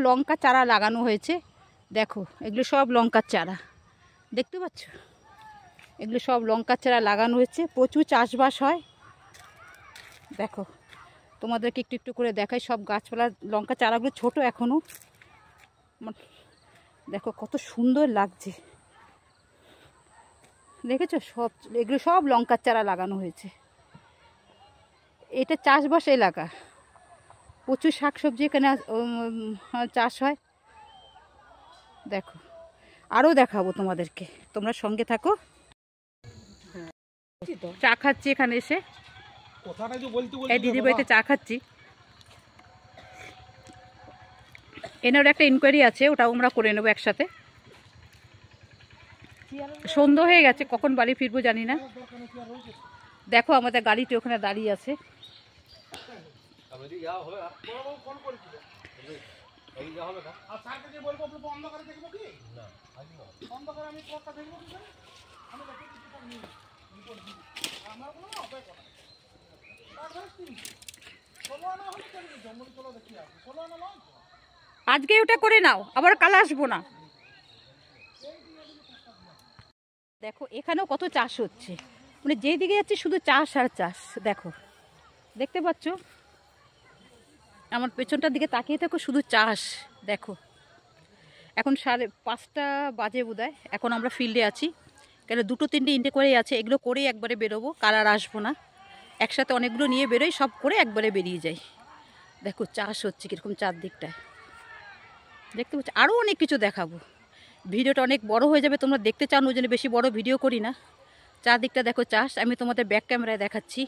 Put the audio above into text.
লঙ্কা চারা লাগানো হয়েছে। দেখো এগুলো সব লঙ্কার চারা, দেখতে পাচ্ছ? এগুলো সব লঙ্কার চারা লাগানো হয়েছে, প্রচুর চাষবাস হয়। দেখো তোমাদেরকে একটু একটু করে দেখাই সব গাছপালা। লঙ্কা চারাগুলো ছোট এখনও, দেখো কত সুন্দর লাগছে, দেখেছো? সব এগুলো সব লঙ্কার চারা লাগানো হয়েছে। এটা চাষবাস এলাকা, প্রচুর শাকসবজি এখানে চাষ হয়। দেখো আরও দেখাবো তোমাদেরকে, তোমরা সঙ্গে থাকো। চা খাচ্ছি এখানে এসে, এই দিদি বাড়িতে চা খাচ্ছি। এনার একটা ইনকোয়ারি আছে, ওটা আমরা করে নেবো একসাথে। সন্ধ্যা হয়ে গেছে, কখন বাড়ি ফিরবো জানি না। দেখো আমাদের গাড়িটি ওখানে দাঁড়িয়ে আছে। আজকে ওটা করে নাও, আবার কাল আসবো না। দেখো এখানেও কত চাষ হচ্ছে, মানে যেদিকে যাচ্ছে শুধু চাষ আর চাষ। দেখো দেখতে পাচ্ছ, আমার পেছনটার দিকে তাকিয়ে থাকো, শুধু চাষ। দেখো এখন 5:30 বাজে বোধহয়, এখন আমরা ফিল্ডে আছি। কেন 2-3টে ইন্টে করেই আছে, এগুলো করেই একবারে বেরোবো, কাল আর আসবো না। একসাথে অনেকগুলো নিয়ে বেরোই, সব করে একবারে বেরিয়ে যাই। দেখো চাষ হচ্ছে কীরকম চারদিকটায়, দেখতে পাচ্ছ? আরও অনেক কিছু দেখাবো, ভিডিওটা অনেক বড় হয়ে যাবে, তোমরা দেখতে চাও, ওই জন্য বেশি বড় ভিডিও করি না। চারদিকটা দেখো চাষ, আমি তোমাদের ব্যাক ক্যামেরায় দেখাচ্ছি।